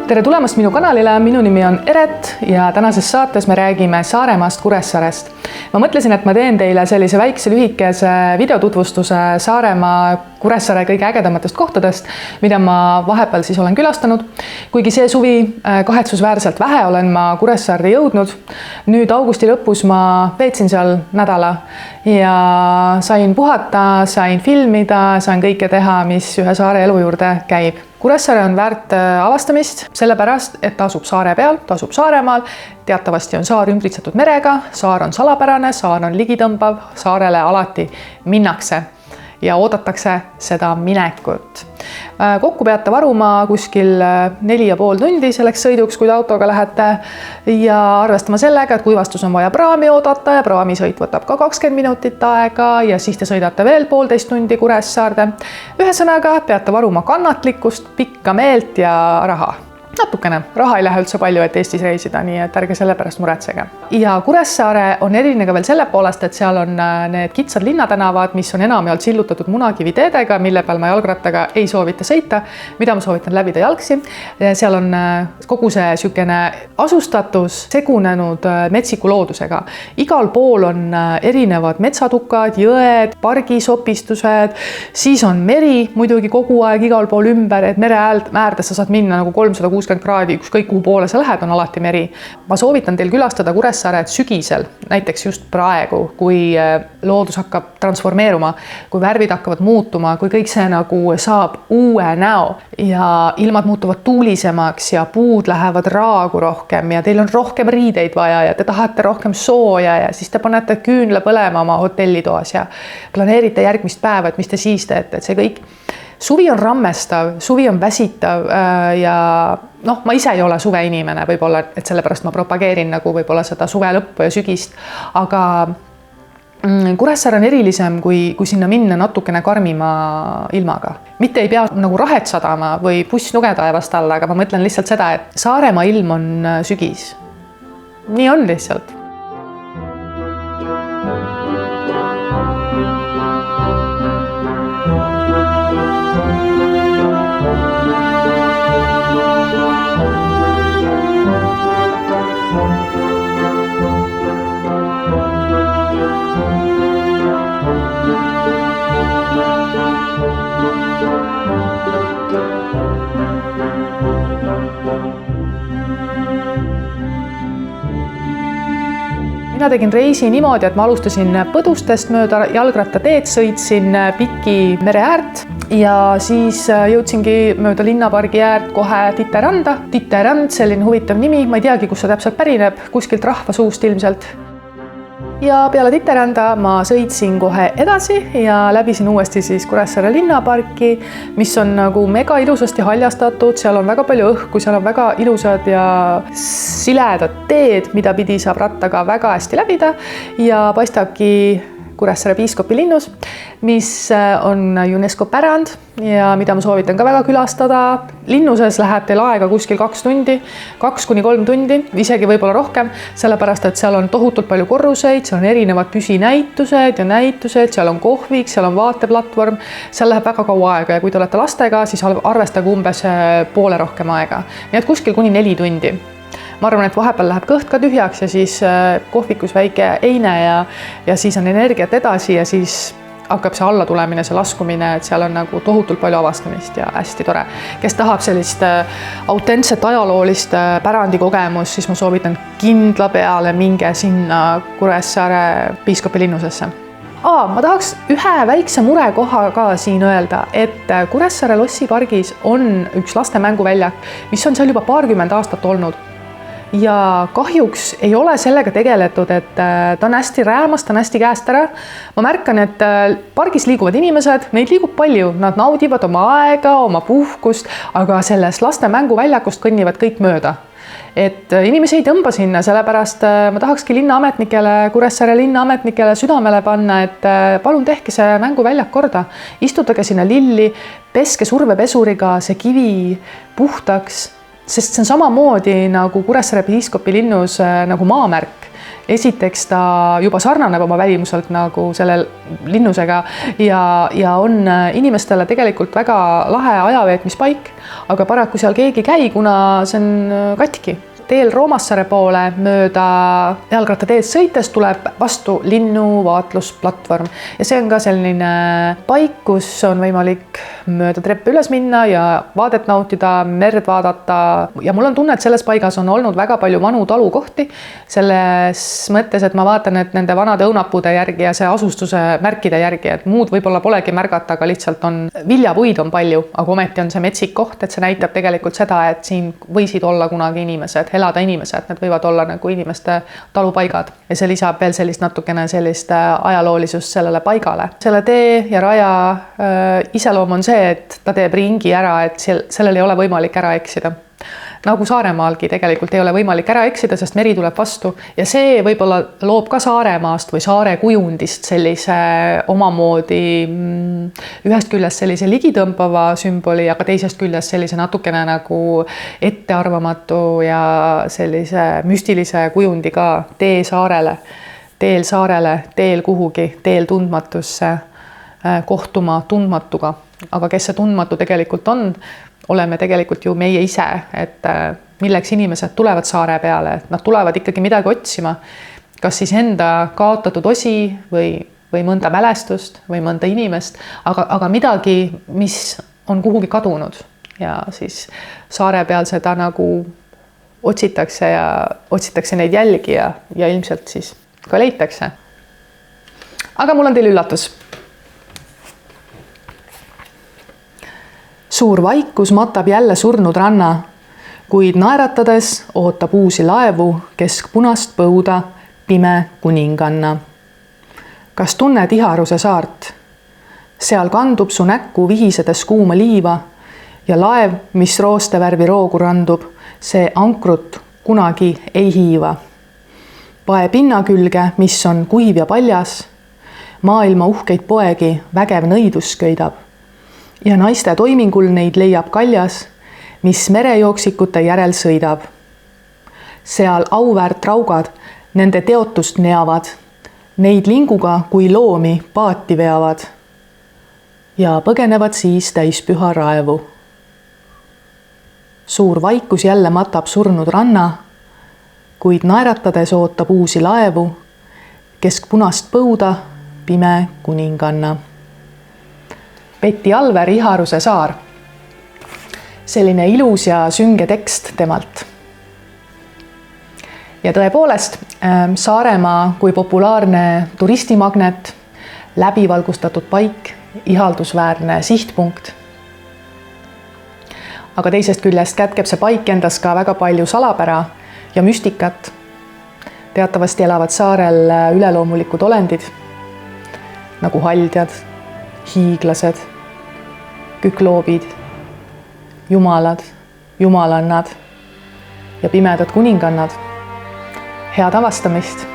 Tere tulemast minu kanalile, minu nimi on Eret ja tänases saates me räägime Saaremaast, Kuressaarest. Ma mõtlesin, et ma teen teile sellise väikse lühikese videotutvustuse Saaremaa, Kuressaare kõige ägedamatest kohtadest, mida ma vahepeal siis olen külastanud. Kuigi see suvi kahetsusväärselt vähe olen ma Kuressaarde jõudnud. Nüüd augusti lõpus ma veetsin seal nädala ja sain puhata, sain filmida, sain kõike teha, mis ühe saare elu juurde käib. Kuressaare on väärt avastamist sellepärast, et ta asub saare peal, ta asub Saaremaal. Teatavasti on saar ümbritsetud merega, saar on salapärane, saar on ligitõmbav, saarele alati minnakse ja oodatakse seda minekut. Kokku peate varuma kuskil 4,5 tundi selleks sõiduks, kui te autoga lähete ja arvestama sellega, et kuivastus on vaja praami oodata ja praamisõit võtab ka 20 minutit aega ja siis te sõidate veel 1,5 tundi Kuressaarde. Ühesõnaga peate varuma kannatlikkust, pikka meelt ja raha. Natukene. Raha ei lähe üldse palju, et Eestis reisida, nii et ärge selle pärast muretsege. Ja Kuressaare on eriline ka veel selle poolest, et seal on need kitsad linnatänavad, mis on enamjaolt sillutatud munakiviteedega, mille peal ma jalgrattaga ei soovita sõita, mida ma soovitan läbida jalgsi. Seal on kogu see sükene asustatus segunenud metsiku loodusega. Igal pool on erinevad metsatukad, jõed, pargisopistused, siis on meri muidugi kogu aeg igal pool ümber, et mere äärdes sa saad minna nagu 360 kraadi, ükskõik kuhu poole sa lähed, on alati meri. Ma soovitan teil külastada Kuressaaret sügisel, näiteks just praegu, kui loodus hakkab transformeeruma, kui värvid hakkavad muutuma, kui kõik see nagu saab uue näo ja ilmad muutuvad tuulisemaks ja puud lähevad raagu rohkem ja teil on rohkem riideid vaja ja te tahate rohkem sooja ja siis te panete küünla põlema oma hotellitoas ja planeerite järgmist päeva, et mis te siis teete, et see kõik. Suvi on rammestav, suvi on väsitav ja ma ise ei ole suve inimene, võib-olla, et sellepärast ma propageerin nagu võib-olla seda suve lõppu ja sügist, aga Kuressaare on erilisem, kui sinna minna natukene karmima ilmaga. Mitte ei pea nagu rahet sadama või buss nugetaevast alla, aga ma mõtlen lihtsalt seda, et Saaremaa ilm on sügis. Nii on lihtsalt. Mina tegin reisi niimoodi, et ma alustasin Põdustest mööda jalgrattateed, sõitsin Piki mere äärt ja siis jõudsingi mööda linnapargi äärt kohe Titeranda. Titerand, selline huvitav nimi, ma ei teagi, kus see täpselt pärineb, kuskilt rahva suust ilmselt. Ja peale Titeranda ma sõitsin kohe edasi ja läbisin uuesti siis Kuressaare linnaparki, mis on nagu mega ilusasti haljastatud, seal on väga palju õhku, seal on väga ilusad ja siledad teed, mida pidi saab rattaga väga hästi läbida ja paistabki Kuressaare piiskopi linnus, mis on UNESCO pärand ja mida ma soovitan ka väga külastada. Linnuses läheb teil aega kuskil 2 tundi, 2–3 tundi, isegi võib-olla rohkem, sellepärast, et seal on tohutult palju korruseid, seal on erinevad püsinäitused ja näitused, seal on kohvik, seal on vaateplatvorm, seal läheb väga kaua aega ja kui te olete lastega, siis arvestage umbes poole rohkem aega. Nii et kuskil kuni 4 tundi. Ma arvan, et vahepeal läheb kõht ka tühjaks ja siis kohvikus väike eine ja siis on energiat edasi ja siis hakkab see alla tulemine, see laskumine, et seal on nagu tohutult palju avastamist ja hästi tore. Kes tahab sellist autentset ajaloolist pärandikogemus, siis ma soovitan kindla peale minge sinna Kuressaare piiskopi linnusesse. Ma tahaks ühe väikse murekoha ka siin öelda, et Kuressaare Lossi pargis on üks laste mänguväljak, mis on seal juba 20 aastat olnud. Ja kahjuks ei ole sellega tegeletud, et ta on hästi räämas, ta on hästi käest ära. Ma märkan, et pargis liiguvad inimesed, neid liigub palju, nad naudivad oma aega, oma puhkust, aga sellest laste mänguväljakust kõnnivad kõik mööda. Et inimesi ei tõmba sinna, sellepärast ma tahakski Kuressaare linnaametnikele südamele panna, et palun tehke see mänguväljak korda. Istutage sinna lilli, peske survepesuriga see kivi puhtaks, sest see on samamoodi nagu Kuressaare piiskopi linnus nagu maamärk esiteks ta juba sarnaneb oma välimuselt nagu selle linnusega ja on inimestele tegelikult väga lahe ajaveetmispaik, aga paraku seal keegi ei käi, kuna see on katki. Teel Roomassaare poole mööda jalgrattateed sõites tuleb vastu linnu vaatlusplatvorm ja see on ka selline paik, kus on võimalik mööda treppe üles minna ja vaadet nautida, merd vaadata ja mul on tunne, et selles paigas on olnud väga palju vanu talukohti selles mõttes, et ma vaatan, et nende vanade õunapuude järgi ja see asustuse märkide järgi, et muud võib-olla polegi märgata, aga lihtsalt on viljapuid on palju, aga ometi on see metsik koht, et see näitab tegelikult seda, et siin võisid olla kunagi inimesed, elada inimesed, need võivad olla nagu inimeste talupaigad ja see lisab veel sellist natukene sellist ajaloolisust sellele paigale. Selle tee ja raja iseloom on see, et ta teeb ringi ära, et sellel ei ole võimalik ära eksida. Nagu Saaremaalgi tegelikult ei ole võimalik ära eksida, sest meri tuleb vastu ja see võib-olla loob ka Saaremaast või saare kujundist sellise omamoodi ühest küljest sellise ligitõmbava sümboli, aga teisest küljest sellise natukene nagu ettearvamatu ja sellise müstilise kujundi ka teel saarele, teel kuhugi, teel tundmatusse, kohtuma tundmatuga. Aga kes see tundmatu tegelikult on, oleme tegelikult ju meie ise, et milleks inimesed tulevad saare peale, et nad tulevad ikkagi midagi otsima, kas siis enda kaotatud osi või mõnda mälestust või mõnda inimest, aga midagi, mis on kuhugi kadunud ja siis saare peal seda nagu otsitakse neid jälgi ja ilmselt siis ka leitakse. Aga mul on teil üllatus. Suur vaikus matab jälle surnud ranna, kuid naeratades ootab uusi laevu kesk punast põuda pime kuninganna. Kas tunned Iharuse saart? Seal kandub su näkku vihisedes kuuma liiva ja laev, mis roostevärvi roogu randub, see ankrut kunagi ei hiiva. Pae pinna külge, mis on kuiv ja paljas, maailma uhkeid poegi vägev nõidus köidab. Ja naiste toimingul neid leiab kaljas, mis merejooksikute järel sõidab. Seal auväärt raugad nende teotust neavad, neid linguga kui loomi paati veavad ja põgenevad siis täispüha raevu. Suur vaikus jälle matab surnud ranna, kuid naeratades ootab uusi laevu, kesk punast põuda pime kuninganna. Petti Alver, Iharuse saar. Selline ilus ja sünge tekst temalt. Ja tõepoolest, Saaremaa kui populaarne turistimagnet, läbivalgustatud paik, ihaldusväärne sihtpunkt. Aga teisest küljest kätkeb see paik endas ka väga palju salapära ja müstikat. Teatavasti elavad saarel üleloomulikud olendid, nagu haldjad, hiiglased, kükloobid, jumalad, jumalannad ja pimedad kuningannad. Head avastamist!